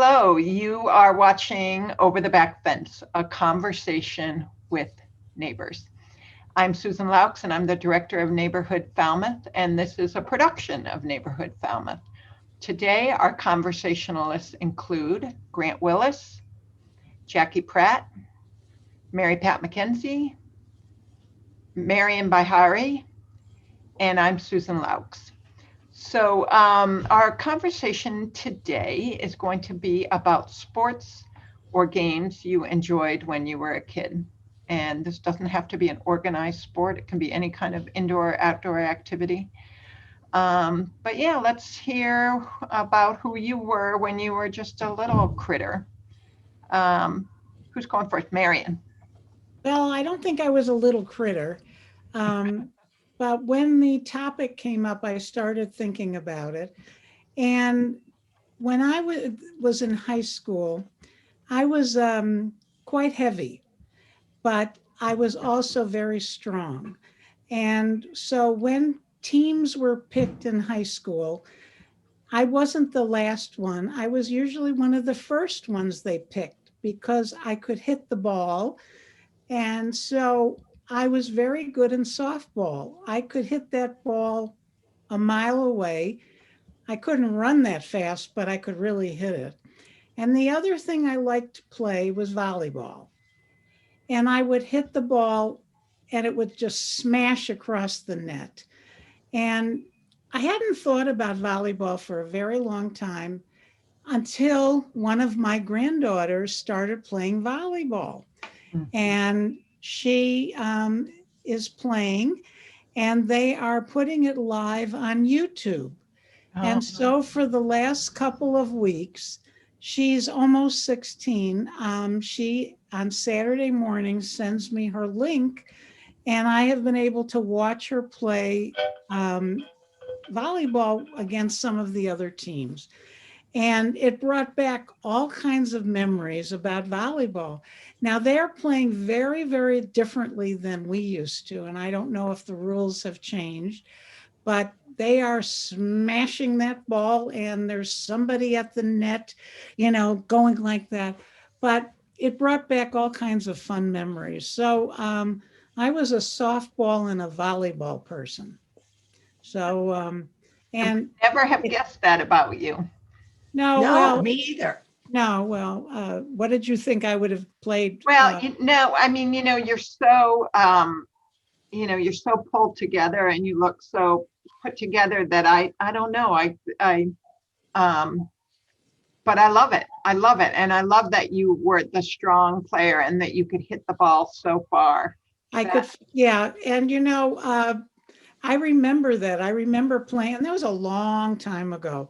Hello, you are watching Over the Back Fence, a conversation with neighbors. I'm Susan Laux, and I'm the director of Neighborhood Falmouth, and this is a production of Neighborhood Falmouth. Today, our conversationalists include Grant Willis, Jackie Pratt, Mary Pat McKenzie, Marian Bihari, and I'm Susan Laux. So our conversation today is going to be about sports or games you enjoyed when you were a kid. And this doesn't have to be an organized sport. It can be any kind of indoor or outdoor activity. But yeah, let's hear about who you were when you were just a little critter. Who's going first? Marian. Well, I don't think I was a little critter. But when the topic came up, I started thinking about it. And when I was in high school, I was quite heavy, but I was also very strong. And so when teams were picked in high school, I wasn't the last one. I was usually one of the first ones they picked because I could hit the ball. And so I was very good in softball. I could hit that ball a mile away. I couldn't run that fast, but I could really hit it. And the other thing I liked to play was volleyball. And I would hit the ball and it would just smash across the net. And I hadn't thought about volleyball for a very long time until one of my granddaughters started playing volleyball. And she is playing, and they are putting it live on YouTube. And so for the last couple of weeks, she's almost 16. She on Saturday morning sends me her link, and I have been able to watch her play volleyball against some of the other teams. And it brought back all kinds of memories about volleyball. Now they're playing very, very differently than we used to. And I don't know if the rules have changed, but they are smashing that ball and there's somebody at the net, going like that. But it brought back all kinds of fun memories. So I was a softball and a volleyball person. So, and Never have guessed that about you. no, No, well, me either. no, well, what did you think I would have played? Well, I mean, you're so pulled together and you look so put together that I don't know. But I love it. I love it. And I love that you were the strong player and that you could hit the ball so far. I could, yeah. And, I remember that. I remember playing, and that was a long time ago,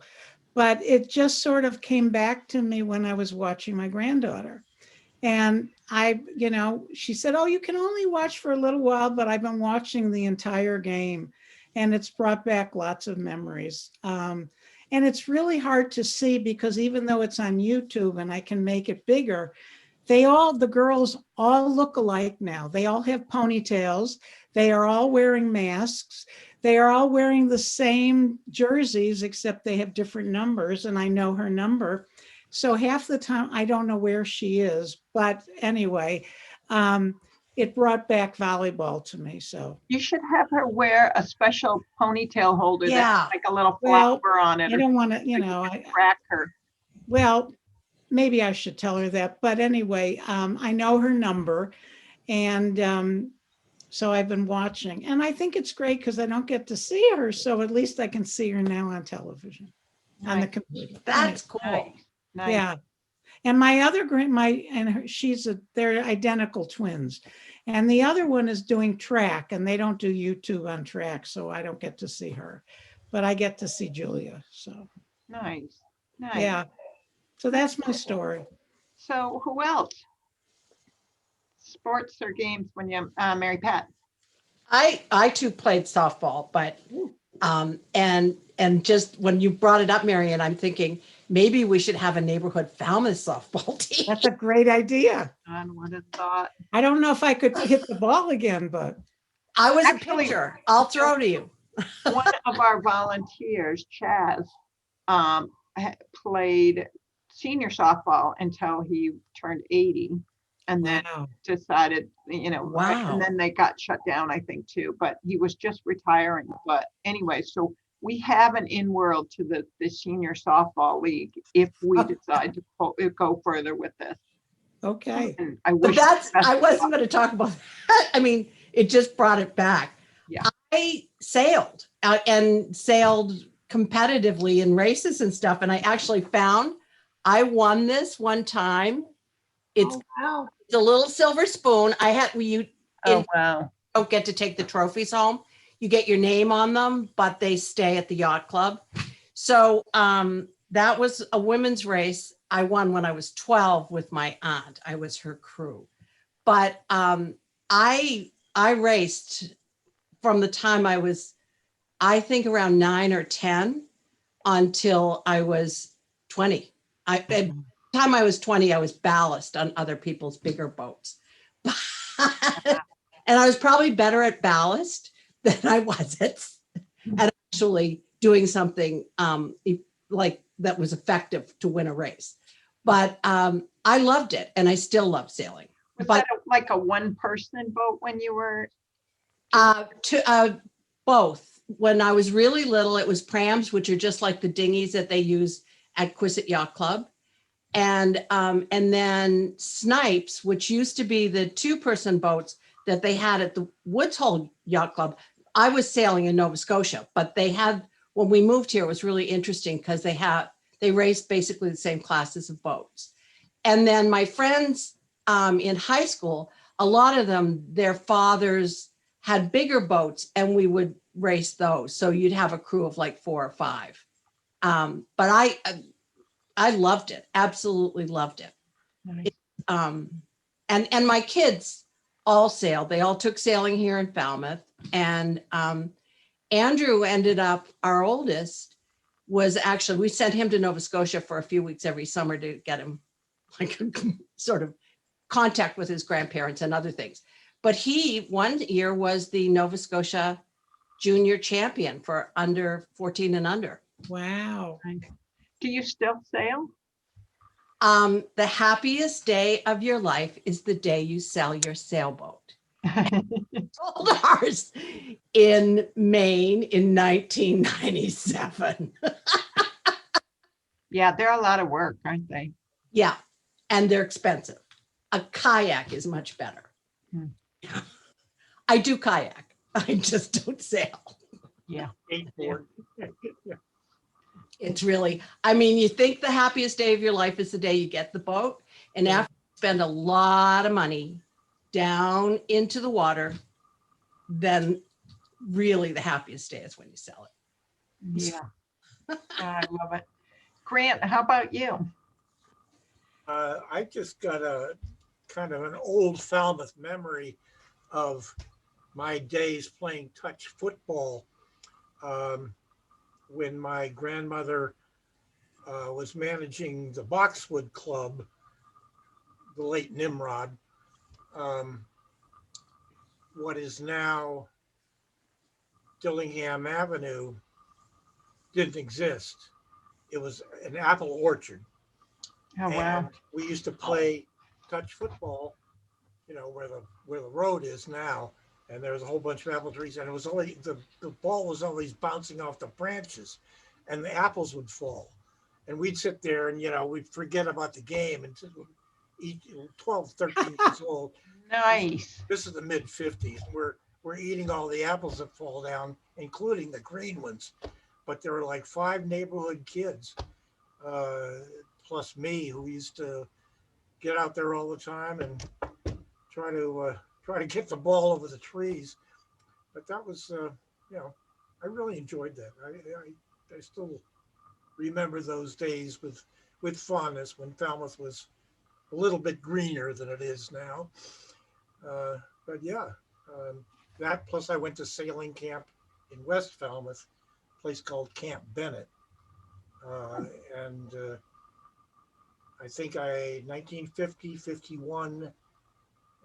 but it just sort of came back to me when I was watching my granddaughter. And she said, "Oh, you can only watch for a little while," but I've been watching the entire game and it's brought back lots of memories. And it's really hard to see because even though it's on YouTube and I can make it bigger, the girls all look alike now. They all have ponytails. They are all wearing masks. They are all wearing the same jerseys, except they have different numbers. And I know her number. So half the time I don't know where she is, but anyway, it brought back volleyball to me. So you should have her wear a special ponytail holder that's like a little flower on it. I don't want to, track her. Well, maybe I should tell her that. But anyway, I know her number, and so I've been watching, and I think it's great because I don't get to see her, so at least I can see her now on television, on the computer. That's cool. Nice. Yeah. And they're identical twins. And the other one is doing track, and they don't do YouTube on track, so I don't get to see her, but I get to see Julia. So nice. Yeah. So that's my story. So who else? Sports or games when you Mary Pat? I too played softball, but and just when you brought it up, Marian, I'm thinking maybe we should have a neighborhood Falmouth softball team. That's a great idea. I would have thought. I don't know if I could hit the ball again, but I was a pitcher. I'll throw to you. One of our volunteers, Chaz, played senior softball until he turned 80 and then Wow. decided, Wow. and then they got shut down, I think, too, but he was just retiring. But anyway, so we have an in-world to the senior softball league if we decide to go further with this. Okay. And I But wish. I wasn't going to talk about that. I mean, it just brought it back. Yeah. I sailed and sailed competitively in races and stuff. And I actually found I won this one time. It's, Wow. it's a little silver spoon. Oh, wow. Don't get to take the trophies home. You get your name on them, but they stay at the yacht club. So that was a women's race. I won when I was 12 with my aunt. I was her crew. But I raced from the time I was, I think, around 9 or 10 until I was 20. At the time I was 20, I was ballast on other people's bigger boats. And I was probably better at ballast than I was at actually doing something like that was effective to win a race. But I loved it, and I still love sailing. Was But that like a one-person boat when you were? Both. When I was really little, it was prams, which are just like the dinghies that they use at Quissit Yacht Club. And then snipes, which used to be the two-person boats that they had at the Woods Hole Yacht Club. I was sailing in Nova Scotia, but they had, when we moved here, it was really interesting because they raced basically the same classes of boats. And then my friends in high school, a lot of them, their fathers had bigger boats and we would race those. So you'd have a crew of like 4 or 5. But I loved it. Absolutely loved it. Nice. And my kids all sailed. They all took sailing here in Falmouth. And Andrew ended up, our oldest, was actually, we sent him to Nova Scotia for a few weeks every summer to get him like sort of contact with his grandparents and other things. But he, one year, was the Nova Scotia junior champion for under 14 and under. Wow. Do you still sail? The happiest day of your life is the day you sell your sailboat. Sold ours in Maine in 1997. Yeah, they're a lot of work, aren't they? Yeah, and they're expensive. A kayak is much better. Hmm. I do kayak. I just don't sail. Yeah. Skateboard. It's really, I mean, you think the happiest day of your life is the day you get the boat, and after you spend a lot of money down into the water, then really the happiest day is when you sell it. Yeah. I love it. Grant, how about you? I just got a kind of an old Falmouth memory of my days playing touch football when my grandmother was managing the Boxwood Club, the late Nimrod. What is now Dillingham Avenue didn't exist. It was an apple orchard. Oh, wow. And we used to play touch football, where the road is now. And there was a whole bunch of apple trees, and it was only the ball was always bouncing off the branches, and the apples would fall. And we'd sit there and we'd forget about the game and eat 12, 13 years old. Nice. This is the mid 50s. We're eating all the apples that fall down, including the green ones. But there were like 5 neighborhood kids, plus me, who used to get out there all the time and try to get the ball over the trees. But that was, I really enjoyed that. I still remember those days with fondness when Falmouth was a little bit greener than it is now. But yeah, that plus I went to sailing camp in West Falmouth, a place called Camp Bennett. And I think 1950, 51,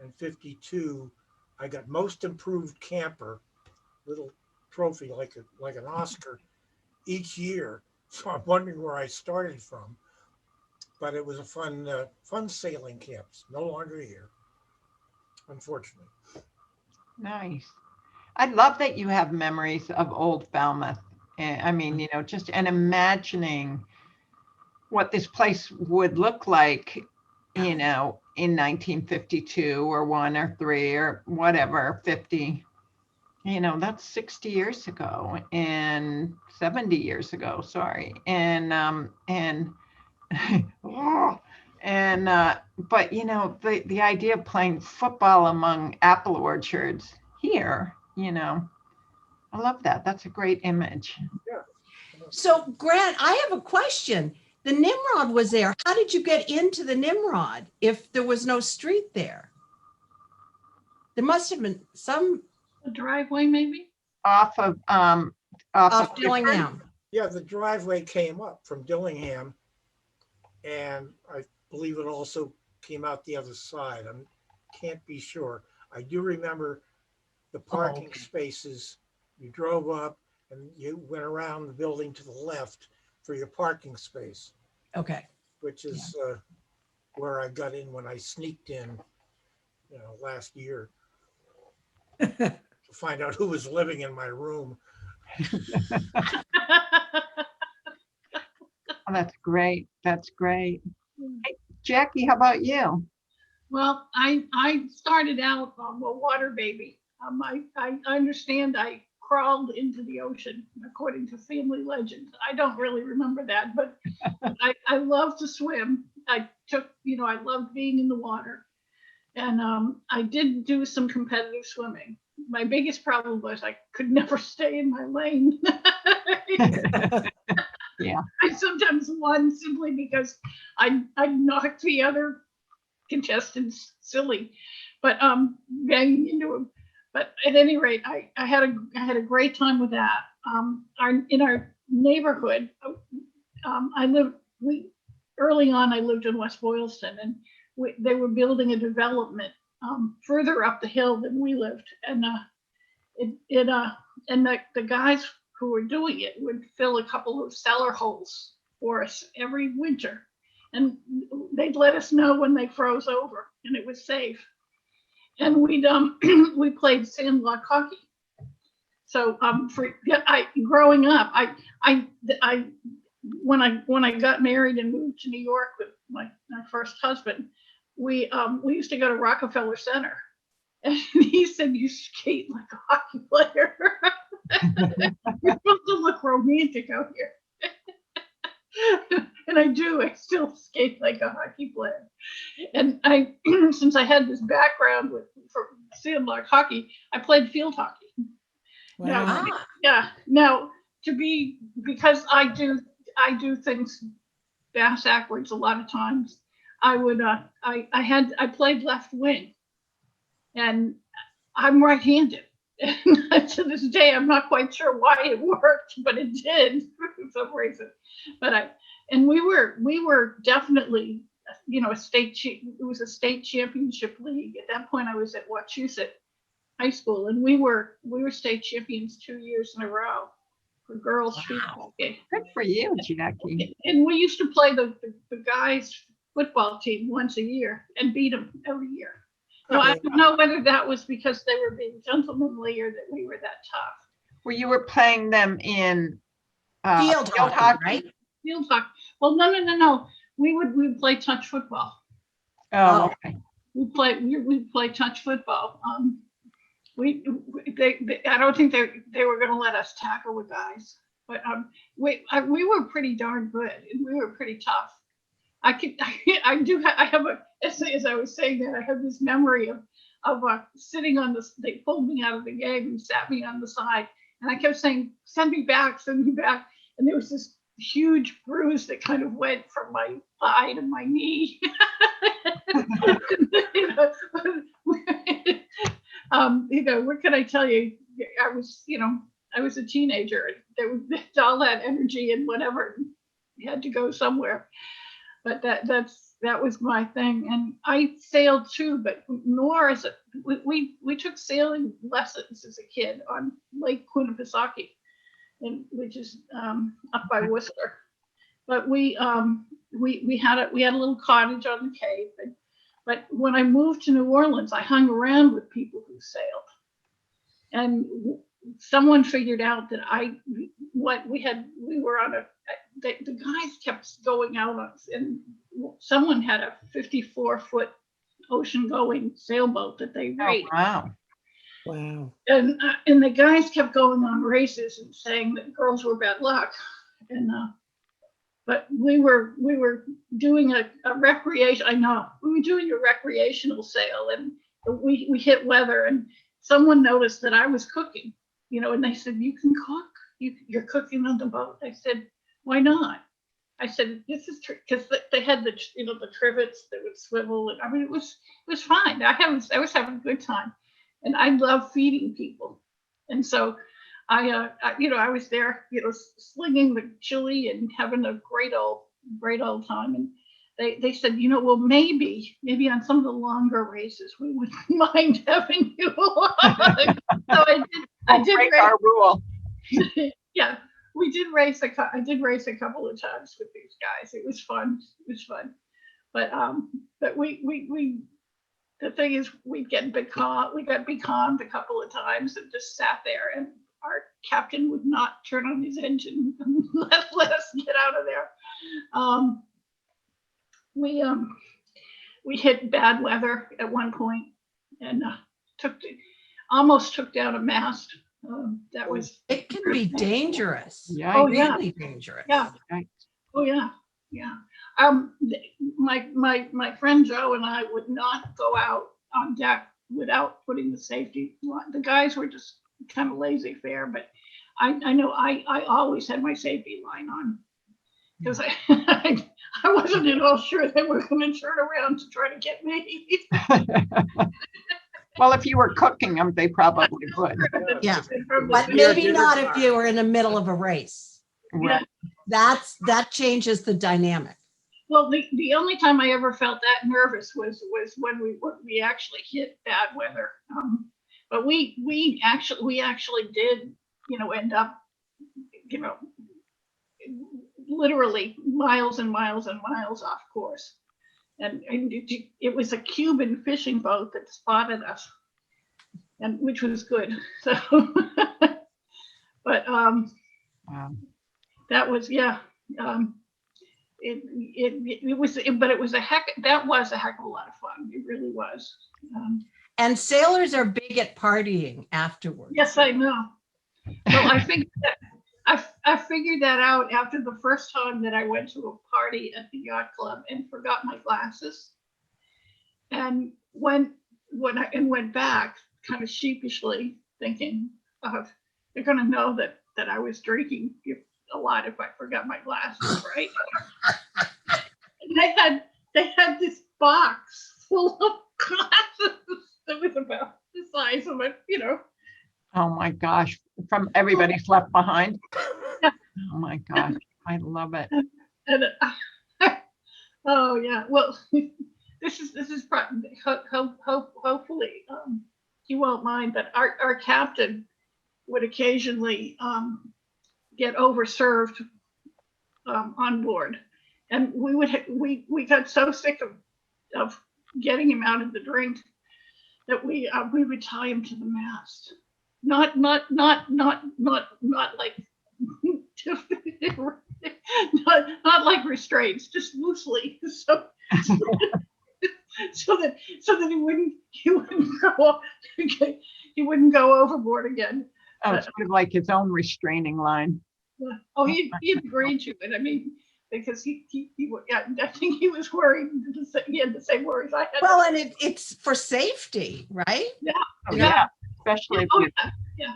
and 52, I got most improved camper, little trophy like an Oscar each year. So I'm wondering where I started from. but it was a fun sailing camps. No longer here, unfortunately. Nice. I love that you have memories of old Falmouth. I mean, just and imagining what this place would look like, in 1952 or 1 or 3 or whatever, 50. That's 60 years ago and 70 years ago, sorry. And but the idea of playing football among apple orchards here, I love that. That's a great image. So Grant, I have a question. The Nimrod was there. How did you get into the Nimrod if there was no street there? There must have been some A driveway, maybe? Off of off Dillingham. Yeah, the driveway came up from Dillingham, and I believe it also came out the other side. I can't be sure. I do remember the parking okay. spaces. You drove up and you went around the building to the left for your parking space, Okay. which is where I got in when I sneaked in, last year to find out who was living in my room. Oh, that's great. That's great. Hey, Jackie, how about you? Well, I started out a water baby. I understand I crawled into the ocean, according to family legend. I don't really remember that, but I love to swim. I loved being in the water. And I did do some competitive swimming. My biggest problem was I could never stay in my lane. Yeah. I sometimes won simply because I knocked the other contestants silly, but banging into them. But at any rate, I had a great time with that. In our neighborhood, early on I lived in West Boylston, and they were building a development further up the hill than we lived, and the guys who were doing it would fill a couple of cellar holes for us every winter, and they'd let us know when they froze over, and it was safe. And we played sandlot hockey. So growing up, when I got married and moved to New York with my first husband, we used to go to Rockefeller Center, and he said, "You skate like a hockey player." You're supposed to look romantic out here. And I do. I still skate like a hockey player. And since I had this background for sandlot hockey, I played field hockey. Wow. Now, because I do things backwards a lot of times. I played left wing, and I'm right-handed. And to this day, I'm not quite sure why it worked, but it did for some reason. We were definitely, it was a state championship league. At that point, I was at Wachusett High School, and we were state champions 2 years in a row for girls field hockey. Good for you, Jackie. And we used to play the guys' football team once a year and beat them every year. Now, I don't know whether that was because they were being gentlemanly or that we were that tough. Well, you were playing them in Field hockey, right? Field hockey. Well, no. We would play touch football. Oh, okay. We play touch football. I don't think they were going to let us tackle the guys, but we were pretty darn good, and we were pretty tough. I have as I was saying that, I have this memory of sitting on this. They pulled me out of the game and sat me on the side, and I kept saying, "Send me back, send me back." And there was this huge bruise that kind of went from my thigh to my knee. What can I tell you? I was a teenager. There was all that energy and whatever. You had to go somewhere. But that was my thing. And I sailed too, but we took sailing lessons as a kid on Lake Quinnipisaukee, which is up by Worcester. But we we had a little cottage on the Cape, but when I moved to New Orleans, I hung around with people who sailed, and someone figured out that we were on the guys kept going out on, and someone had a 54-foot ocean going sailboat that they Oh, rated. wow. Wow. And the guys kept going on races and saying that girls were bad luck. And but we were doing a recreation. I know we were doing a recreational sail, and we hit weather, and someone noticed that I was cooking, and they said, "You can cook. You're cooking on the boat." I said, "Why not?" I said, "This is because they had the the trivets that would swivel, and I mean it was fine. I was having a good time, and I love feeding people, and so I was there, slinging the chili and having a great old time, and they said, well, maybe on some of the longer races we wouldn't mind having you along. So I did Break our rule. yeah. We did race I did race a couple of times with these guys. It was fun. But we the thing is we got becalmed a couple of times and just sat there, and our captain would not turn on his engine and let us get out of there. We hit bad weather at one point and almost took down a mast. That was It can be dangerous. Yeah. Oh, yeah. Really dangerous. Yeah. Right. Oh yeah. My friend Joe and I would not go out on deck without putting the safety line. The guys were just kind of laissez-faire, but I know I always had my safety line on, because I wasn't at all sure they were going to turn around to try to get me. Well, if you were cooking them, they probably would. Yeah. They probably But did. maybe not if you were in the middle of a race. Right. That changes the dynamic. Well, the only time I ever felt that nervous was when we actually hit bad weather. But we actually did, end up, literally miles and miles and miles off course. And it was a Cuban fishing boat that spotted us, and which was good. So, but Wow. that was, yeah. It was a heck of a lot of fun. It really was. And sailors are big at partying afterwards. Yes, I know. Well, I figured that out after the first time that I went to a party at the yacht club and forgot my glasses, and went back kind of sheepishly, thinking, they're going to know that I was drinking a lot if I forgot my glasses, right? And they had this box full of glasses that was about the size of it, Oh my gosh. From everybody's left behind. Yeah. Oh my gosh. I love it. And oh yeah, well, this is hopefully you won't mind, but our captain would occasionally get overserved on board, and we got so sick of getting him out of the drink that we would tie him to the mast. Not like not like restraints, just loosely, so that he wouldn't go overboard again. Oh, it's sort of like his own restraining line. Oh, he agreed to it. I mean, because I think he was worried. He had the same worries I had. Well, and it's for safety, right? Oh, Yeah. yeah. Especially if Oh, you, yeah.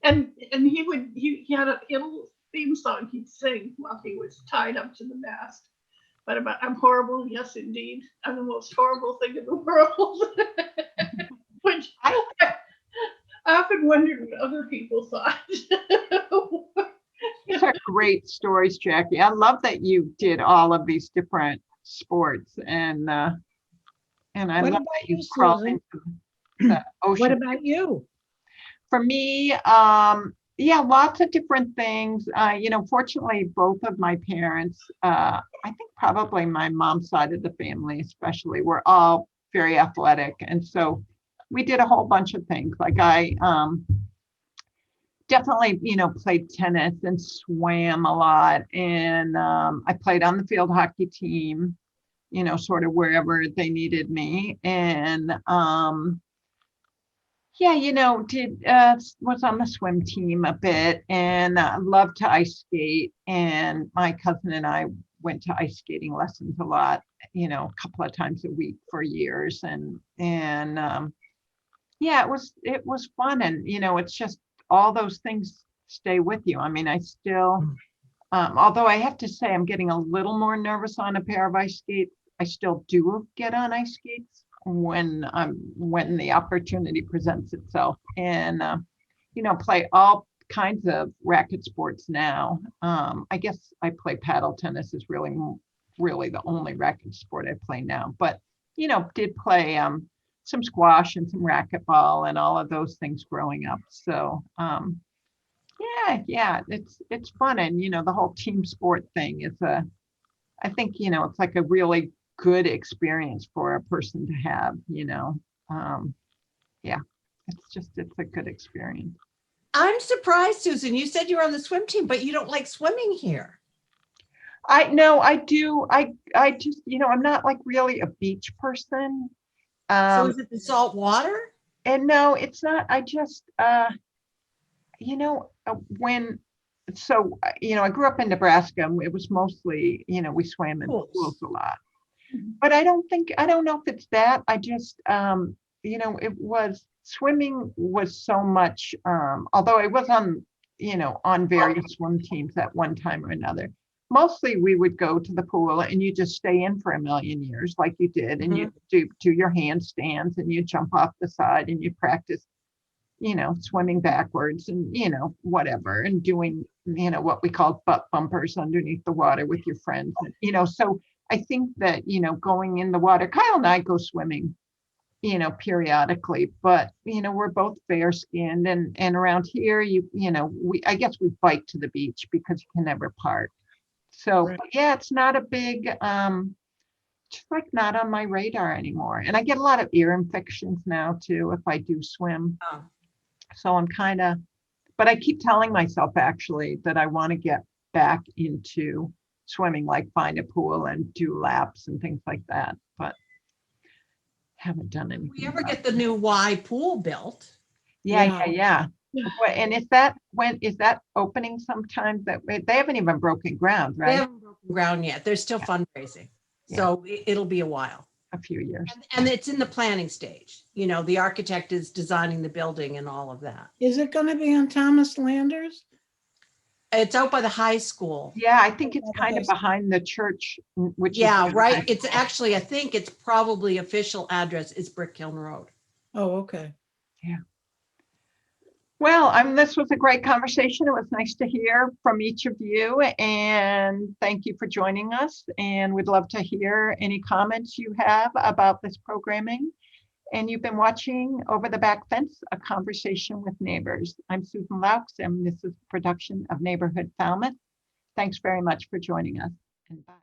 And he had a little theme song he'd sing while he was tied up to the mast. But about, I'm horrible, yes indeed. I'm the most horrible thing in the world. Which I often wondered what other people thought. these are great stories, Jackie. I love that you did all of these different sports, and I What love about that you you, crawled Susan? into the ocean. What about you? For me, Yeah, lots of different things. Fortunately, both of my parents, I think probably my mom's side of the family, especially, were all very athletic. And so we did a whole bunch of things. Like I definitely, played tennis and swam a lot. And I played on the field hockey team, sort of wherever they needed me. And yeah, did was on the swim team a bit and loved to ice skate. And my cousin and I went to ice skating lessons a lot, a couple of times a week for years. And yeah, it was fun. And it's just all those things stay with you. I mean, I still, although I have to say I'm getting a little more nervous on a pair of ice skates, I still do get on ice skates when the opportunity presents itself, and play all kinds of racket sports now. I guess I play paddle tennis is really the only racket sport I play now, but did play some squash and some racquetball and all of those things growing up. So yeah, it's fun. And the whole team sport thing is I think it's like a really good experience for a person to have. Yeah, it's a good experience. I'm surprised, Susan. You said you were on the swim team, but you don't like swimming here. I know I do. I just, I'm not like really a beach person. So is it the salt water? And no, it's not. I just, when, so, I grew up in Nebraska and it was mostly, we swam in Pools. pools a lot. But I don't know if it's that. I just, swimming was so much, although I was on various swim teams at one time or another. Mostly we would go to the pool and you just stay in for a million years like you did. And you do your handstands and you jump off the side and you practice, swimming backwards and, whatever, and doing, what we call butt bumpers underneath the water with your friends. And, so I think that, going in the water, Kyle and I go swimming, periodically, but, we're both fair skinned and around here, I guess we bike to the beach because you can never park. So Right. yeah, it's not a big, just like not on my radar anymore. And I get a lot of ear infections now too, if I do swim. Oh. So I'm but I keep telling myself actually that I want to get back into swimming, like find a pool and do laps and things like that, but haven't done anything. We ever about get the new Y pool built? Yeah. And is that opening sometime? That they haven't even broken ground, They right? haven't broken ground yet. They're still fundraising. So it'll be a while. A few years. And it's in the planning stage. The architect is designing the building and all of that. Is it going to be on Thomas Landers? It's out by the high school. Yeah, I think it's kind of behind the church, which Yeah, is right. It's actually, I think it's probably official address is Brick Hill Road. Oh, okay. Well, this was a great conversation. It was nice to hear from each of you, and thank you for joining us. And we'd love to hear any comments you have about this programming. And you've been watching Over the Back Fence, a conversation with neighbors. I'm Susan Laux, and this is a production of Neighborhood Falmouth. Thanks very much for joining us, and bye.